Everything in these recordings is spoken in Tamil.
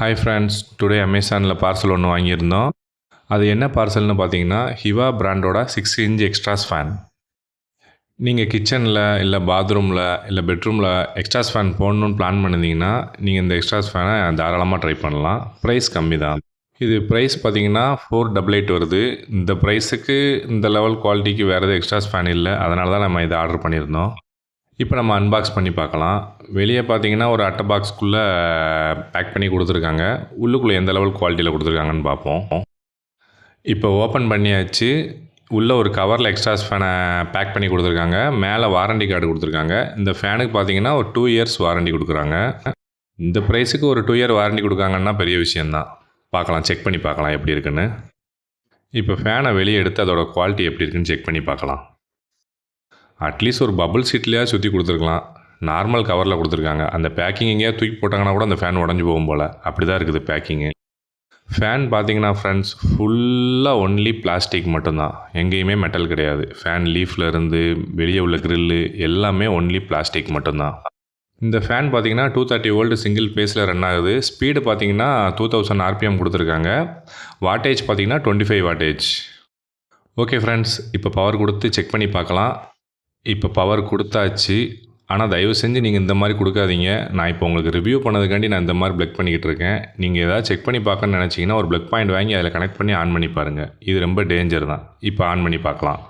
ஹாய் ஃப்ரெண்ட்ஸ், டுடே அமேசானில் பார்சல் ஒன்று வாங்கியிருந்தோம். அது என்ன பார்சல்னு பார்த்தீங்கன்னா, ஹிவா பிராண்டோட 6 இன்ச் எக்ஸ்ட்ராஸ் ஃபேன். நீங்கள் கிச்சனில் இல்லை பாத்ரூமில் இல்லை பெட்ரூமில் எக்ஸ்ட்ராஸ் ஃபேன் போடணுன்னு பிளான் பண்ணியிருந்தீங்கன்னா, நீங்கள் இந்த எக்ஸ்ட்ராஸ் ஃபேனை தாராளமாக ட்ரை பண்ணலாம். ப்ரைஸ் கம்மி தான். இது ப்ரைஸ் பார்த்தீங்கன்னா 488 வருது. இந்த ப்ரைஸுக்கு இந்த லெவல் குவாலிட்டிக்கு வேறு எதுவும் எக்ஸ்ட்ராஸ் ஃபேன் இல்லை. அதனால தான் நம்ம இதை ஆர்டர் பண்ணியிருந்தோம். இப்போ நம்ம அன்பாக்ஸ் பண்ணி பார்க்கலாம். வெளியே பார்த்தீங்கன்னா ஒரு அட்டை பாக்ஸ்க்குள்ளே பேக் பண்ணி கொடுத்துருக்காங்க. உள்ளுக்குள்ளே எந்த லெவல் குவாலிட்டியில் கொடுத்துருக்காங்கன்னு பார்ப்போம். இப்போ ஓப்பன் பண்ணியாச்சு. உள்ளே ஒரு கவரில் எக்ஸ்ட்ராஸ் ஃபேனை பேக் பண்ணி கொடுத்துருக்காங்க. மேலே வாரண்டி கார்டு கொடுத்துருக்காங்க. இந்த ஃபேனுக்கு பார்த்தீங்கன்னா ஒரு 2 இயர்ஸ் வாரண்டி கொடுக்குறாங்க. இந்த ப்ரைஸுக்கு ஒரு 2 இயர் வாரண்டி கொடுக்காங்கன்னா பெரிய விஷயந்தான். பார்க்கலாம், செக் பண்ணி பார்க்கலாம் எப்படி இருக்குன்னு. இப்போ ஃபேனை வெளியே எடுத்து அதோட குவாலிட்டி எப்படி இருக்குன்னு செக் பண்ணி பார்க்கலாம். அட்லீஸ்ட் ஒரு பபுள் சீட்லேயே சுற்றி கொடுத்துருக்கலாம். நார்மல் கவரில் கொடுத்துருக்காங்க. அந்த பேக்கிங் எங்கேயாவது தூக்கி போட்டாங்கன்னா கூட அந்த ஃபேன் உடஞ்சி போகும் போல். அப்படி தான் இருக்குது பேக்கிங்கு. ஃபேன் பார்த்தீங்கன்னா ஃப்ரெண்ட்ஸ், ஃபுல்லாக ஒன்லி பிளாஸ்டிக் மட்டும்தான். எங்கேயுமே மெட்டல் கிடையாது. ஃபேன் லீஃப்லேருந்து வெளியே உள்ள கிரில்லு எல்லாமே ஒன்லி பிளாஸ்டிக் மட்டும்தான். இந்த ஃபேன் பார்த்தீங்கன்னா 230 வோல்ட் சிங்கிள் பேஸில் ரன் ஆகுது. ஸ்பீடு பார்த்தீங்கன்னா 2000 RPM கொடுத்துருக்காங்க. வாட்டேஜ் பார்த்தீங்கன்னா 25 வாட்டேஜ். ஓகே ஃப்ரெண்ட்ஸ், இப்போ பவர் கொடுத்து செக் பண்ணி பார்க்கலாம். இப்போ பவர் கொடுத்தாச்சு. ஆனால் தயவு செஞ்சு நீங்கள் இந்த மாதிரி கொடுக்காதீங்க. நான் இப்போ உங்களுக்கு ரிவ்யூ பண்ணதுக்காண்டி நான் இந்த மாதிரி ப்ளக் பண்ணிக்கிட்டு இருக்கேன். நீங்கள் எதாவது செக் பண்ணி பார்க்கணுன்னு நினச்சிங்கன்னா ஒரு ப்ளக் பாயிண்ட் வாங்கி அதில் கனெக்ட் பண்ணி ஆன் பண்ணி பாருங்கள். இது ரொம்ப டேஞ்சர் தான். இப்போ ஆன் பண்ணி பார்க்கலாம்.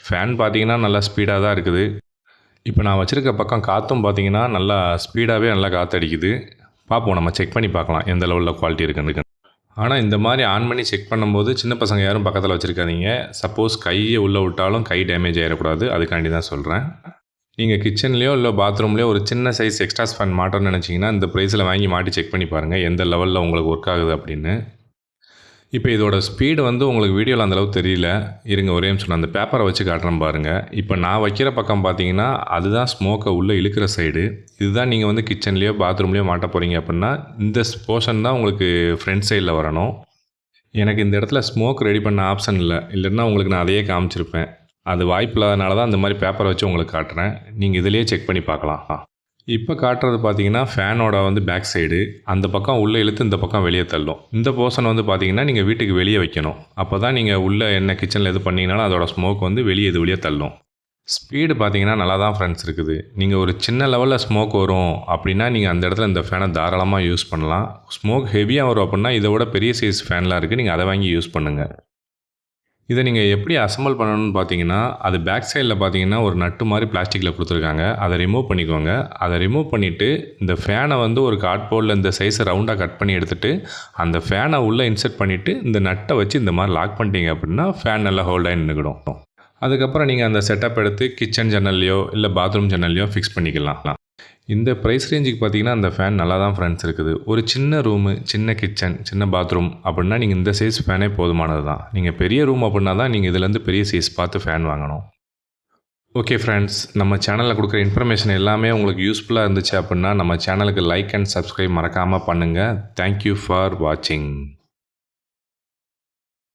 ஃபேன் பார்த்தீங்கன்னா நல்லா ஸ்பீடாக தான் இருக்குது. இப்போ நான் வச்சுருக்க பக்கம் காற்றும் பார்த்தீங்கன்னா நல்லா ஸ்பீடாகவே நல்லா காற்று அடிக்குது. பார்ப்போம், நம்ம செக் பண்ணி பார்க்கலாம் எந்த லெவலில் குவாலிட்டி இருக்குன்னு. ஆனால் இந்த மாதிரி ஆன் பண்ணி செக் பண்ணும்போது சின்ன பசங்க யாரும் பக்கத்தில் வச்சுருக்காதீங்க. சப்போஸ் கையை உள்ளே விட்டாலும் கை டேமேஜ் ஆகிடக்கூடாது. அதுக்காண்டி தான் சொல்கிறேன். நீங்கள் கிச்சன்லேயோ இல்லை பாத்ரூம்லேயோ ஒரு சின்ன சைஸ் எக்ஸ்ட்ராஸ் ஃபேன் மாட்டோன்னு நினச்சிங்கன்னா இந்த ப்ரைஸில் வாங்கி மாட்டி செக் பண்ணி பாருங்கள் எந்த லெவலில் உங்களுக்கு ஒர்க் ஆகுது அப்படின்னு. இப்போ இதோட ஸ்பீடு உங்களுக்கு வீடியோவில் அந்தளவு தெரியல. இருங்க ஒரே நிமிஷம், அந்த பேப்பரை வச்சு காட்டுறேன் பாருங்கள். இப்போ நான் வைக்கிற பக்கம் பார்த்தீங்கன்னா அதுதான் ஸ்மோக்கை உள்ளே இழுக்கிற சைடு. இதுதான் நீங்கள் கிச்சன்லேயோ பாத்ரூம்லேயோ மாட்ட போகிறீங்க அப்படின்னா இந்த போர்ஷன் தான் உங்களுக்கு ஃப்ரண்ட் சைடில் வரணும். எனக்கு இந்த இடத்துல ஸ்மோக் ரெடி பண்ண ஆப்ஷன் இல்லை. இல்லைன்னா உங்களுக்கு நான் அதையே காமிச்சிருப்பேன். அது வாய்ப்பு இல்லாதனால தான் இந்த மாதிரி பேப்பரை வச்சு உங்களுக்கு காட்டுறேன். நீங்கள் இதிலேயே செக் பண்ணி பார்க்கலாம். இப்போ காட்டுறது பார்த்தீங்கன்னா ஃபேனோட பேக் சைடு. அந்த பக்கம் உள்ளே இழுத்து இந்த பக்கம் வெளியே தள்ளும். இந்த போர்ஷன் பார்த்தீங்கன்னா நீங்கள் வீட்டுக்கு வெளியே வைக்கணும். அப்போ தான் நீங்கள் உள்ளே என்ன கிச்சனில் எது பண்ணிங்கனாலும் அதோட ஸ்மோக் வெளியே வெளியே தள்ளும். ஸ்பீடு பார்த்தீங்கன்னா நல்லா தான் ஃப்ரெண்ட்ஸ் இருக்குது. நீங்கள் ஒரு சின்ன லெவலில் ஸ்மோக் வரும் அப்படின்னா நீங்கள் அந்த இடத்துல இந்த ஃபேனை தாராளமாக யூஸ் பண்ணலாம். ஸ்மோக் ஹெவியாக வரும் அப்படின்னா இதை விட பெரிய சைஸ் ஃபேன்லாம் இருக்குது. நீங்கள் அதை வாங்கி யூஸ் பண்ணுங்கள். இதை நீங்கள் எப்படி அசம்பிள் பண்ணணும்னு பார்த்தீங்கன்னா, அது பேக் சைடில் பார்த்தீங்கன்னா ஒரு நட்டு மாதிரி பிளாஸ்டிக்கில் கொடுத்துருக்காங்க. அதை ரிமூவ் பண்ணிக்கோங்க. அதை ரிமூவ் பண்ணிவிட்டு இந்த ஃபேனை ஒரு கார்ட்போர்டில் இந்த சைஸை ரவுண்டாக கட் பண்ணி எடுத்துகிட்டு அந்த ஃபேனை உள்ளே இன்சர்ட் பண்ணிவிட்டு இந்த நட்டை வச்சு இந்த மாதிரி லாக் பண்ணிட்டீங்க அப்படின்னா ஃபேன் நல்லா ஹோல்டாகி நின்றுக்கிடும். அதுக்கப்புறம் நீங்கள் அந்த செட்டப் எடுத்து கிச்சன் ஜன்னல்லையோ இல்லை பாத்ரூம் ஜன்னல்லையோ ஃபிக்ஸ் பண்ணிக்கலாம். இந்த ப்ரைஸ் ரேஞ்சுக்கு பார்த்தீங்கன்னா அந்த ஃபேன் நல்லா தான் ஃப்ரெண்ட்ஸ் இருக்குது. ஒரு சின்ன ரூமு, சின்ன கிச்சன், சின்ன பாத்ரூம் அப்படின்னா நீங்கள் இந்த சைஸ் ஃபேனே போதுமானது தான். நீங்கள் பெரிய ரூம் அப்படின்னா தான் நீங்கள் இதுலேருந்து பெரிய சைஸ் பார்த்து ஃபேன் வாங்கணும். ஓகே ஃப்ரெண்ட்ஸ், நம்ம சேனலில் கொடுக்குற இன்ஃபர்மேஷன் எல்லாமே உங்களுக்கு யூஸ்ஃபுல்லாக இருந்துச்சு அப்படின்னா நம்ம சேனலுக்கு லைக் அண்ட் சப்ஸ்கிரைப் மறக்காமல் பண்ணுங்கள். தேங்க்யூ ஃபார் வாட்சிங்.